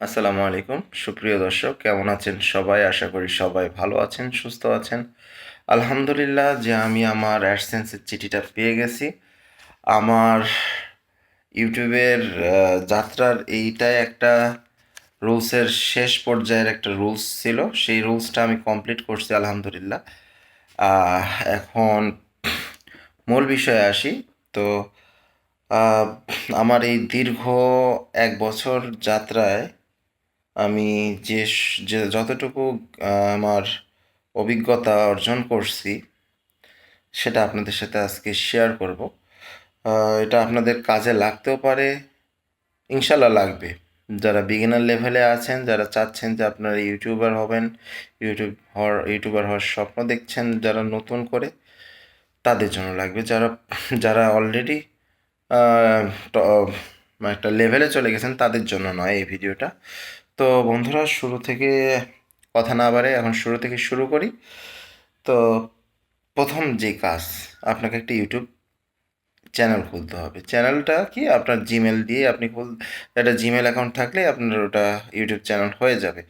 আসসালামু আলাইকুম সুপ্রিয় দর্শক, কেমন আছেন সবাই? আশা করি সবাই ভালো আছেন, সুস্থ আছেন। আলহামদুলিল্লাহ যে আমি আমার অ্যাডসেন্সের চিঠিটা পেয়ে গেছি। আমার ইউটিউবের যাত্রার এইটাই একটা রুলসের শেষ পর্যায়ের একটা রুলস ছিল। সেই রুলসটা আমি কমপ্লিট করছি আলহামদুলিল্লাহ। আহ, এখন মূল বিষয়ে আসি। তো আহ, আমার এই দীর্ঘ 1 বছর যাত্রায় আমি যে যতটুকু আমার অভিজ্ঞতা অর্জন করছি সেটা আপনাদের সাথে আজকে শেয়ার করব। এটা আপনাদের কাজে লাগতেও পারে, ইনশাল্লাহ লাগবে। যারা বিগিনার লেভেলে আছেন, যারা চাচ্ছেন যে আপনারা ইউটিউবার হবেন, ইউটিউবার হওয়ার স্বপ্ন দেখছেন, যারা নতুন করে, তাদের জন্য লাগবে। যারা যারা অলরেডি একটা লেভেলে চলে গেছেন তাদের জন্য নয় এই ভিডিওটা। তো বন্ধুরা, শুরু থেকে কথা না বাড়ে এখন শুরু থেকে শুরু করি। তো প্রথম যে কাজ, আপনাকে একটা ইউটিউব চ্যানেল খুলতে হবে। চ্যানেলটা কি, আপনার জিমেল দিয়ে আপনি একটা জিমেল অ্যাকাউন্ট থাকলে আপনার ওটা ইউটিউব চ্যানেল হয়ে যাবে।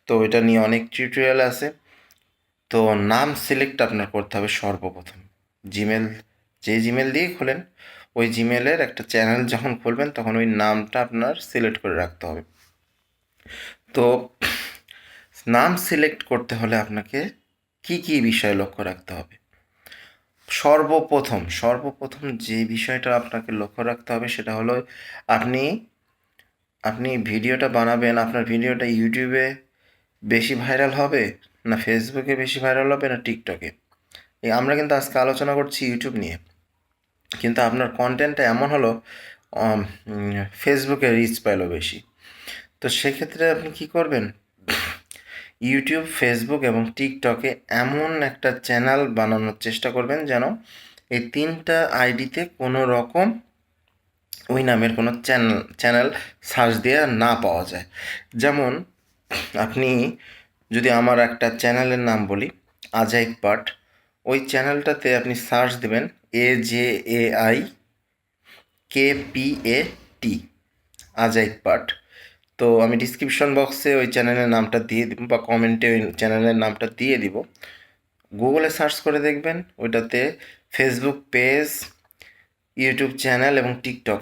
তো এটা নিয়ে অনেক টিউটোরিয়াল আছে। তো নাম সিলেক্ট আপনার করতে হবে সর্বপ্রথম। জিমেল, যে জিমেল দিয়ে খোলেন ওই জিমেলের একটা চ্যানেল যখন খুলবেন তখন ওই নামটা আপনার সিলেক্ট করে রাখতে হবে। তো নাম সিলেক্ট করতে হলে আপনাকে কি কি বিষয় লক্ষ্য রাখতে হবে? সর্বপ্রথম যে বিষয়টা আপনাকে লক্ষ্য রাখতে হবে সেটা হলো, আপনি আপনি ভিডিওটা বানাবেন, আপনার ভিডিওটা ইউটিউবে বেশি ভাইরাল হবে, না ফেসবুকে বেশি ভাইরাল হবে, না টিকটকে? এই আমরা কিন্তু আজকে আলোচনা করছি ইউটিউব নিয়ে। কিন্তু আপনার কন্টেন্টটা এমন হলো ফেসবুকে রিচ পাইলো বেশি। তো সেক্ষেত্রে আপনি কি করবেন? ইউটিউব, ফেসবুক এবং টিকটকে এমন একটা চ্যানেল বানানোর চেষ্টা করবেন যেন এই 3টা আইডিতে কোনো রকম ওই নামের কোনো চ্যানেল সার্চ দিয়ে না পাওয়া যায়। যেমন আপনি যদি আমার একটা চ্যানেলের নাম বলি, আজাইক পাঠ, ওই চ্যানেলটাতে আপনি সার্চ দেবেন AJAIKPAT, আজাইক পাঠ। তো আমি ডিসক্রিপশন বক্সে ওই চ্যানেলের নামটা দিয়ে দিব বা কমেন্টে ওই চ্যানেলের নামটা দিয়ে দিব। গুগলে সার্চ করে দেখবেন, ওইটাতে ফেসবুক পেজ, ইউটিউব চ্যানেল এবং টিকটক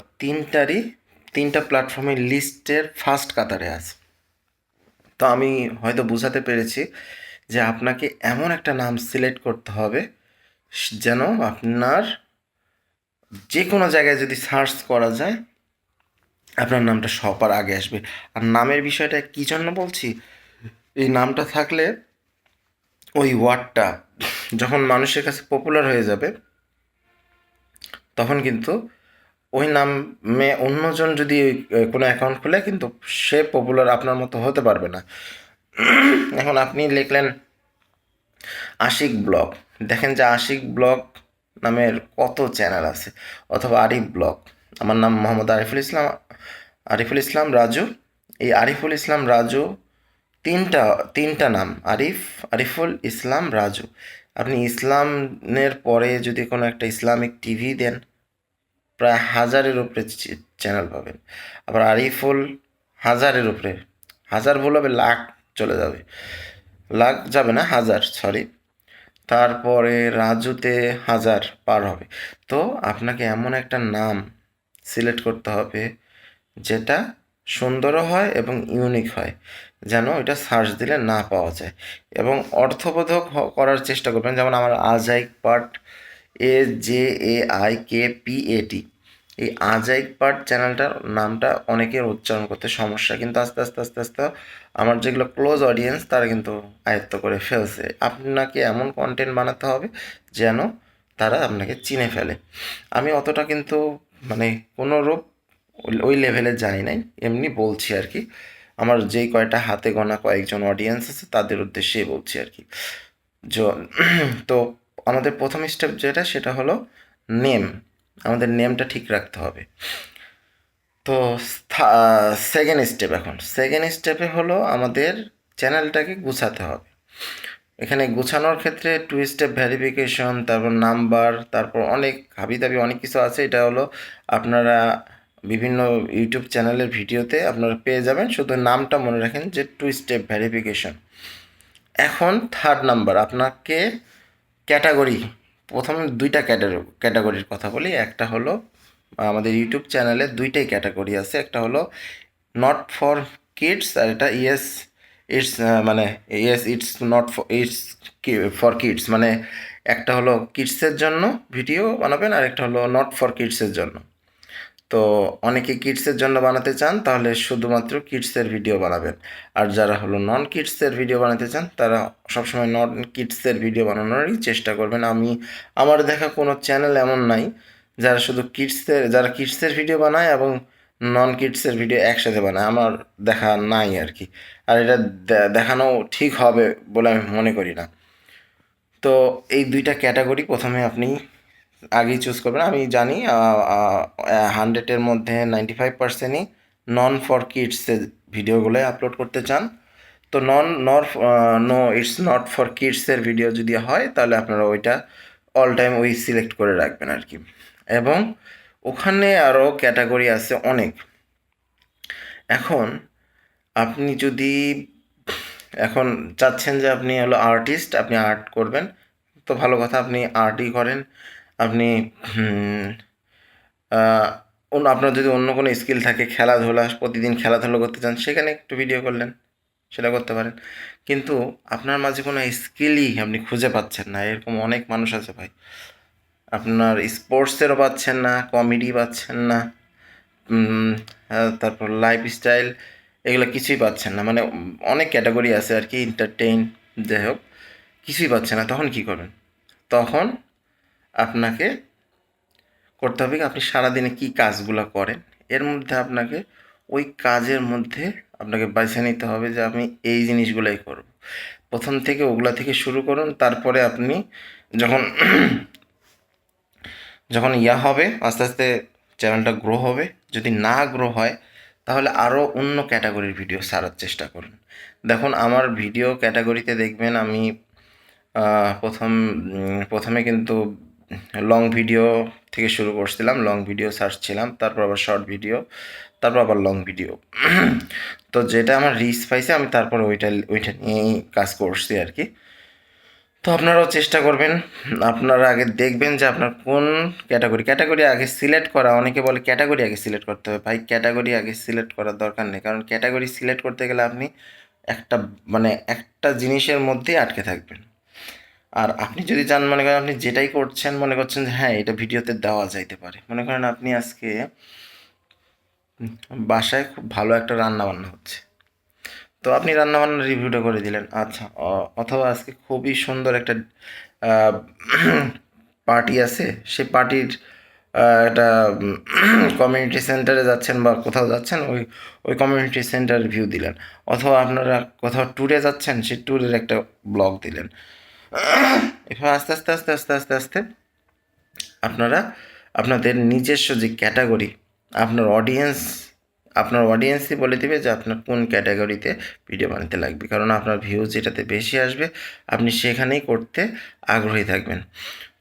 তিনটা প্ল্যাটফর্মের লিস্টের ফার্স্ট কাতারে আছে। তো আমি হয়তো বোঝাতে পেরেছি যে আপনাকে এমন একটা নাম সিলেক্ট করতে হবে যেন আপনার যে কোনো জায়গায় যদি সার্চ করা যায় আপনার নামটা সবার আগে আসবে। আর নামের বিষয়টা কী জন্য বলছি, এই নামটা থাকলে ওই ওয়ার্ডটা যখন মানুষের কাছে পপুলার হয়ে যাবে তখন কিন্তু ওই নামে অন্যজন যদি কোনো অ্যাকাউন্ট খুলে কিন্তু সে পপুলার আপনার মতো হতে পারবে না। এখন আপনি লিখলেন আশিক ব্লগ, দেখেন যে আশিক ব্লগ নামের কত চ্যানেল আছে, অথবা আরিফ ব্লগ। আমার নাম মোহাম্মদ আরিফুল ইসলাম রাজু। এই আরিফুল ইসলাম রাজু, তিনটা তিনটা নাম, আরিফুল ইসলাম রাজু। আপনি ইসলামের পরে যদি কোনো একটা ইসলামিক টিভি দেন, প্রায় হাজারের উপরে চ্যানেল পাবেন। আবার আরিফুল, হাজারের উপরে, হাজার ভুল হবে, লাখ চলে যাবে, লাখ যাবে না, হাজার, সরি। তারপরে রাজুতে হাজার পার হবে। তো আপনাকে এমন একটা নাম সিলেক্ট করতে হবে যেটা সুন্দরও হয় এবং ইউনিক হয়, যেন এটা সার্চ দিলে না পাওয়া যায়, এবং অর্থবোধক করার চেষ্টা করবেন। যেমন আমার আজাইক পাঠ, AJAIKPAT, এই আজাইক পাঠ চ্যানেলটার নামটা অনেকের উচ্চারণ করতে সমস্যা, কিন্তু আস্তে আস্তে আস্তে আস্তে আমার যেগুলো ক্লোজ অডিয়েন্স তারা কিন্তু আয়ত্ত করে ফেলছে। আপনাকে এমন কন্টেন্ট বানাতে হবে যেন তারা আপনাকে চিনে ফেলে। আমি অতটা কিন্তু মানে কোনোরূপ ওই লেভেলে যাই নাই, এমনি বলছি আর কি। আমার যেই কয়টা হাতে গোনা কয়েকজন অডিয়েন্স আছে তাদের উদ্দেশ্যেই বলছি আর কি। তো আমাদের প্রথম স্টেপ যেটা সেটা হলো নেম। আমাদের নেমটা ঠিক রাখতে হবে। তো সেকেন্ড স্টেপে হলো আমাদের চ্যানেলটাকে গুছাতে হবে। এখানে গোছানোর ক্ষেত্রে 2 স্টেপ ভেরিফিকেশন, তারপর নাম্বার, তারপর অনেক হাবিজাবি অনেক কিছু আছে। এটা হলো আপনারা বিভিন্ন ইউটিউব চ্যানেলের ভিডিওতে আপনারা পেয়ে যাবেন। শুধু নামটা মনে রাখেন যে 2 স্টেপ ভেরিফিকেশন। এখন থার্ড নাম্বার, আপনাকে ক্যাটাগরি, প্রথমে দুইটা ক্যাটাগরির কথা বলি। একটা হলো আমাদের ইউটিউব চ্যানেলে দুইটাই ক্যাটাগরি আছে, একটা হলো নট ফর কিডস আর এটা ইটস মানে it's not for it's for kids, মানে একটা হলো কিডসের জন্য ভিডিও বানাবেন আর একটা হলো নট ফর কিডসের জন্য। তো অনেকে কিডসের জন্য বানাতে চান, তাহলে শুধুমাত্র কিডসের ভিডিও বানাবেন। আর যারা হলো নন কিডসের ভিডিও বানাতে চান, তারা সবসময় নন কিডসের ভিডিও বানানোরই চেষ্টা করবেন। আমার দেখা কোনো চ্যানেল এমন নাই যারা কিডসের ভিডিও বানায় এবং নন কিডসের ভিডিও একসাথে বানায়, আমার দেখা নাই আর কি। আর এটা দেখানো ঠিক হবে বলে আমি মনে করি না। তো এই দুইটা ক্যাটাগরি প্রথমে আপনি আগেই চুজ করবেন। আমি জানি 100-এর মধ্যে 95%ই নন ফর কিডসের ভিডিওগুলো আপলোড করতে চান। তো নো ইটস নট ফর কিডসের ভিডিও যদি হয়, তাহলে আপনারা ওইটা অল টাইম ওই সিলেক্ট করে রাখবেন আর কি। এবং ওখানে আরও ক্যাটাগরি আছে অনেক। এখন আপনি যদি এখন চাচ্ছেন যে আপনি হলো আর্টিস্ট, আপনি আর্ট করবেন, তো ভালো কথা, আপনি আর্টই করেন। আপনি আপনার যদি অন্য কোনো স্কিল থাকে, খেলাধুলা, প্রতিদিন খেলাধুলা করতে চান, সেখানে একটু ভিডিও করলেন, সেটা করতে পারেন। কিন্তু আপনার মাঝে কোনো স্কিলই আপনি খুঁজে পাচ্ছেন না, এরকম অনেক মানুষ আছে ভাই। আপনার স্পোর্টসেরও পাচ্ছেন না, কমেডি পাচ্ছেন না, তারপর লাইফস্টাইল, এগুলো কিছুই পাচ্ছেন না। মানে অনেক ক্যাটাগরি আছে আর কি, এন্টারটেইন, যাই হোক, কিছুই পাচ্ছেন না। তখন কি করবেন? তখন আপনাকে করতে হবে কি, আপনি সারাদিনে কী কাজগুলো করেন, এর মধ্যে আপনাকে ওই কাজের মধ্যে আপনাকে বেছে নিতে হবে যে আমি এই জিনিসগুলোই করব। প্রথম থেকে ওগুলা থেকে শুরু করুন। তারপরে আপনি যখন যখন হবে, আস্তে আস্তে চ্যানেলটা গ্রো হবে। যদি না গ্রো হয়, তাহলে আরও অন্য ক্যাটাগরির ভিডিও ছাড়ার চেষ্টা করুন। দেখুন, আমার ভিডিও ক্যাটাগরিতে দেখবেন আমি প্রথমে কিন্তু লং ভিডিও থেকে শুরু করছিলাম, লং ভিডিও ছাড়ছিলাম, তারপর আবার শর্ট ভিডিও, তারপর আবার লং ভিডিও। তো যেটা আমার রিচ পাইছে, আমি তারপর ওইটা নিয়েই কাজ করছি আর কি। তো আপনারাও চেষ্টা করবেন, আপনারা আগে দেখবেন যে আপনার কোন ক্যাটাগরি আগে সিলেক্ট করা। অনেকে বলে ক্যাটাগরি আগে সিলেক্ট করতে হবে। ভাই, ক্যাটাগরি আগে সিলেক্ট করার দরকার নেই, কারণ ক্যাটাগরি সিলেক্ট করতে গেলে আপনি একটা একটা জিনিসের মধ্যেই আটকে থাকবেন। আর আপনি যদি চান, মনে করেন আপনি যেটাই করছেন, মনে করছেন যে হ্যাঁ, এটা ভিডিওতে দেওয়া যাইতে পারে। মনে করেন আপনি আজকে বাসায় খুব ভালো একটা রান্না বান্না হচ্ছে, তো আপনি রান্নাবান্নার রিভিউটা করে দিলেন, আচ্ছা। অথবা আজকে খুবই সুন্দর একটা পার্টি আছে, সেই পার্টির একটা কমিউনিটি সেন্টারে যাচ্ছেন বা কোথাও যাচ্ছেন, ওই কমিউনিটি সেন্টার রিভিউ দিলেন। অথবা আপনারা কোথাও ট্যুরে যাচ্ছেন, সেই ট্যুরের একটা ব্লগ দিলেন। এভাবে আস্তে আস্তে আস্তে আস্তে আস্তে আস্তে আপনারা আপনাদের নিজস্ব যে ক্যাটাগরি, আপনার অডিয়েন্সই বলে দেবে যে আপনার কোন ক্যাটাগরিতে ভিডিও বানাতে লাগবে। কারণ আপনার ভিউজ যেটাতে বেশি আসবে, আপনি সেখানেই করতে আগ্রহী থাকবেন।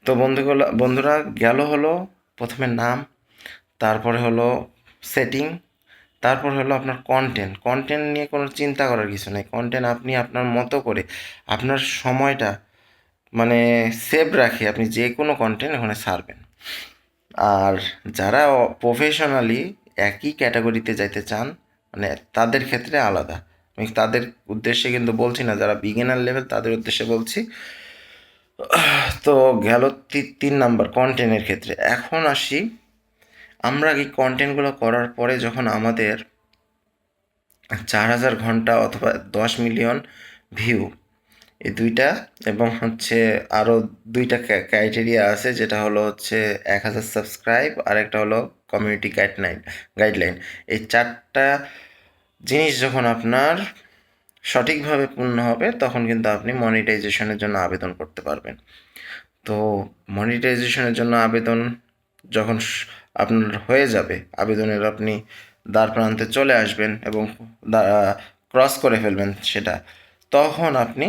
তো বন্ধুরা, হলো প্রথমে নাম, তারপরে হলো সেটিং, তারপর হলো আপনার কন্টেন্ট নিয়ে কোনো চিন্তা করার কিছু নেই। কন্টেন্ট আপনি আপনার মতো করে আপনার সময়টা সেভ রাখে আপনি যে কোনো কন্টেন্ট ওখানে ছাড়বেন। আর যারা প্রফেশনালি একই ক্যাটাগরিতে যাইতে চান, তাদের ক্ষেত্রে আলাদা। আমি তাদের উদ্দেশ্যে কিন্তু বলছি না, যারা বিগিনার লেভেল তাদের উদ্দেশ্যে বলছি। তো গেল 3 নাম্বার কন্টেন্টের ক্ষেত্রে। এখন আসি, আমরা এই কন্টেন্টগুলো করার পরে যখন আমাদের 4000 ঘন্টা অথবা 10 মিলিয়ন ভিউ, এই দুইটা, এবং আরও দুইটা ক্রাইটেরিয়া আছে, যেটা হলো 1000 সাবস্ক্রাইব, আর একটা হলো কমিউনিটি গাইডলাইন। এই 4টা জিনিস যখন আপনার সঠিকভাবে পূর্ণ হবে, তখন কিন্তু আপনি মনিটাইজেশনের জন্য আবেদন করতে পারবেন। তো মনিটাইজেশনের জন্য আবেদন যখন আপনার হয়ে যাবে, আবেদনের আপনি দ্বার প্রান্তে চলে আসবেন এবং ক্রস করে ফেলবেন সেটা, তখন আপনি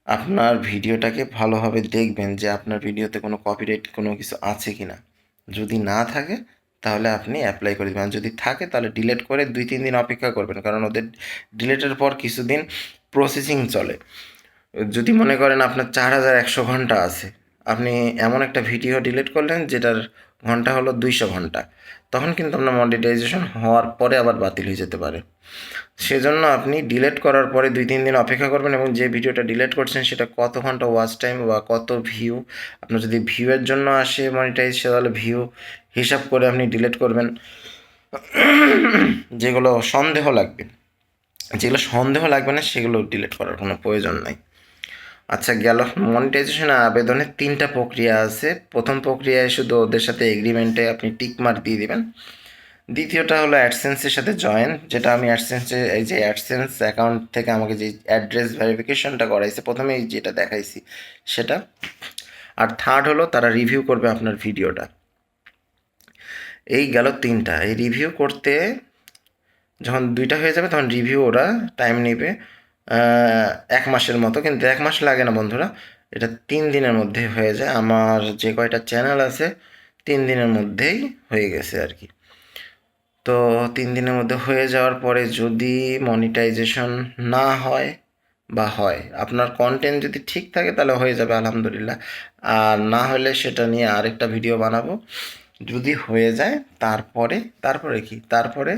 আপনার ভিডিওটাকে ভালোভাবে দেখবেন যে আপনার ভিডিওতে কোনো কপিরাইট কোনো কিছু আছে কি না। যদি না থাকে, তাহলে আপনি অ্যাপ্লাই করে দেবেন। যদি থাকে তাহলে ডিলিট করে 2-3 দিন অপেক্ষা করবেন, কারণ ওদের ডিলিটের পর কিছুদিন প্রসেসিং চলে। যদি মনে করেন আপনার 4100 ঘন্টা আছে, আপনি এমন একটা ভিডিও ডিলিট করলেন যেটার ঘন্টা হলো 200 ঘন্টা, তখন কিন্তু আপনার মনিটাইজেশন হওয়ার পরে আবার বাতিল হয়ে যেতে পারে। সেজন্য আপনি ডিলিট করার পরে 2-3 দিন অপেক্ষা করবেন, এবং যে ভিডিওটা ডিলিট করছেন সেটা কত ঘন্টা ওয়াচ টাইম বা কত ভিউ, আপনার যদি ভিউয়ের জন্য আসে মনিটাইজ, তাহলে ভিউ হিসাব করে আপনি ডিলিট করবেন। যেগুলো সন্দেহ লাগবে, যেগুলো সন্দেহ লাগবে না সেগুলো ডিলিট করার কোনো প্রয়োজন নাই। আচ্ছা, গেল মনিটাইজেশনের আবেদনের 3টা প্রক্রিয়া আছে। প্রথম প্রক্রিয়ায় শুধু ওদের সাথে এগ্রিমেন্টে আপনি টিক মার্ক দিয়ে দিবেন। দ্বিতীয়টা হলো অ্যাডসেন্সের সাথে জয়েন, যেটা আমি অ্যাডসেন্সে এই যে অ্যাডসেন্স অ্যাকাউন্ট থেকে আমাকে যে অ্যাড্রেস ভেরিফিকেশনটা করাইছে প্রথমেই যেটা দেখাইছি সেটা। আর থার্ড হলো তারা রিভিউ করবে আপনার ভিডিওটা। এই গেল 3টা। এই রিভিউ করতে যখন 2টা হয়ে যাবে তখন রিভিউ ওরা টাইম নেবে 1 মাসের মতো, কিন্তু 1 মাস লাগে না বন্ধুরা, এটা 3 দিনের মধ্যে হয়ে যায়। আমার যে কয়টা চ্যানেল আছে 3 দিনের মধ্যেই হয়ে গেছে আর কি। তো 3 দিনের মধ্যে হয়ে যাওয়ার পরে যদি মনিটাইজেশন না হয় বা হয়, আপনার কন্টেন্ট যদি ঠিক থাকে তাহলে হয়ে যাবে আলহামদুলিল্লাহ। আর না হলে সেটা নিয়ে আরেকটা ভিডিও বানাবো। যদি হয়ে যায় তারপরে তারপরে কি তারপরে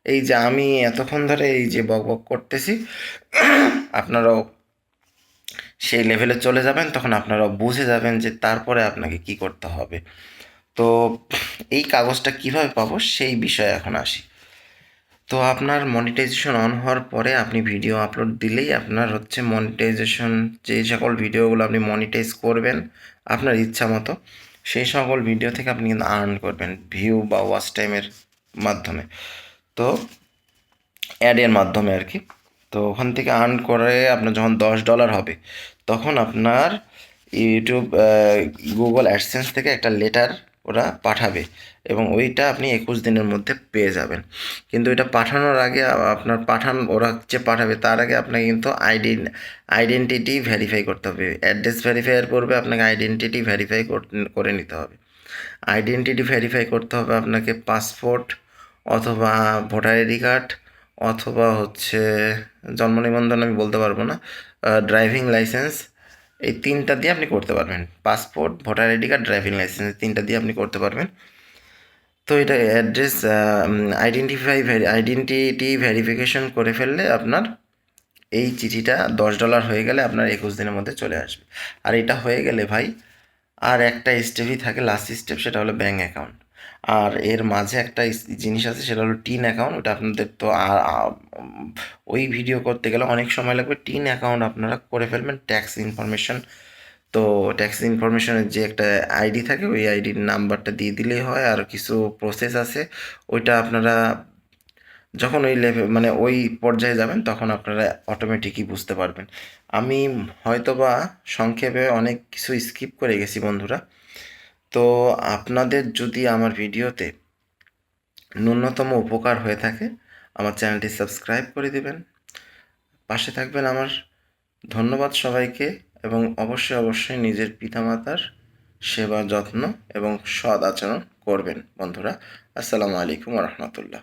এই যে আমি এতক্ষণ ধরে এই যে বকবক করতেছি, আপনারাও সেই লেভেলে চলে যাবেন, তখন আপনারাও বুঝে যাবেন যে তারপরে আপনাকে কি করতে হবে। তো এই কাগজটা কিভাবে পাবো সেই বিষয়ে এখন আসি। তো আপনার মনিটাইজেশন অন হওয়ার পরে আপনি ভিডিও আপলোড দিলেই আপনার হচ্ছে মনিটাইজেশন, যে সকল ভিডিওগুলো আপনি মনিটাইজ করবেন আপনার ইচ্ছা মতো, সেই সকল ভিডিও থেকে আপনি কিন্তু আর্ন করবেন ভিউ বা ওয়াচ টাইমের মাধ্যমে। তো অ্যাডের মাধ্যমে আর কি। তো ওখান থেকে আর্ন করে আপনার যখন $10 হবে, তখন আপনার ইউটিউব গুগল অ্যাডসেন্স থেকে একটা লেটার ওরা পাঠাবে, এবং ওইটা আপনি 21 দিনের মধ্যে পেয়ে যাবেন। কিন্তু এটা পাঠানোর আগে আপনার ওরা যে পাঠাবে তার আগে আপনাকে কিন্তু আইডেন্টিটি ভেরিফাই করতে হবে। অ্যাড্রেস ভেরিফাইয়ের পূর্বে আপনাকে আইডেন্টিটি ভেরিফাই করে নিতে হবে। আইডেন্টিটি ভেরিফাই করতে হবে আপনাকে পাসপোর্ট অথবা ভোটার আইডি কার্ড অথবা হচ্ছে জন্ম নিবন্ধন, আমি বলতে পারবো না, ড্রাইভিং লাইসেন্স। এই 3টা দিয়ে আপনি করতে পারবেন। Passport, voter ID card, driving licence, 3টা দিয়ে আপনি করতে পারবেন। তো এটা অ্যাড্রেস আইডেন্টিটি ভেরিফিকেশন করে ফেললে আপনার এই চিঠিটা $10 হয়ে গেলে আপনার 21 দিনের মধ্যে চলে আসবে। আর এটা হয়ে গেলে ভাই আর একটা স্টেপই থাকে, লাস্ট স্টেপ, সেটা হলো ব্যাঙ্ক অ্যাকাউন্ট। আর এর মাঝে একটা জিনিস আছে, সেটা হলো টিন অ্যাকাউন্ট। ওটা আপনাদের তো ওই ভিডিও করতে গেলে অনেক সময় লাগবে। টিন অ্যাকাউন্ট আপনারা করে ফেলবেন ট্যাক্স ইনফরমেশন। তো ট্যাক্স ইনফরমেশনের যে একটা আইডি থাকে ওই আইডির নাম্বারটা দিয়ে দিলেই হয়। আর কিছু প্রসেস আছে, ওইটা আপনারা যখন ওই লেভেল মানে ওই পর্যায়ে যাবেন তখন আপনারা অটোমেটিকই বুঝতে পারবেন। আমি হয়তোবা সংক্ষেপে অনেক কিছু স্কিপ করে গেছি বন্ধুরা। তো আপনাদের যদি আমার ভিডিওতে ন্যূনতম উপকার হয়ে থাকে আমার চ্যানেলটি সাবস্ক্রাইব করে দেবেন, পাশে থাকবেন আমার। ধন্যবাদ সবাইকে, এবং অবশ্যই অবশ্যই নিজের পিতামাতার সেবা যত্ন এবং সৎ আচরণ করবেন বন্ধুরা। আসসালামু আলাইকুম রহমতুল্লাহ।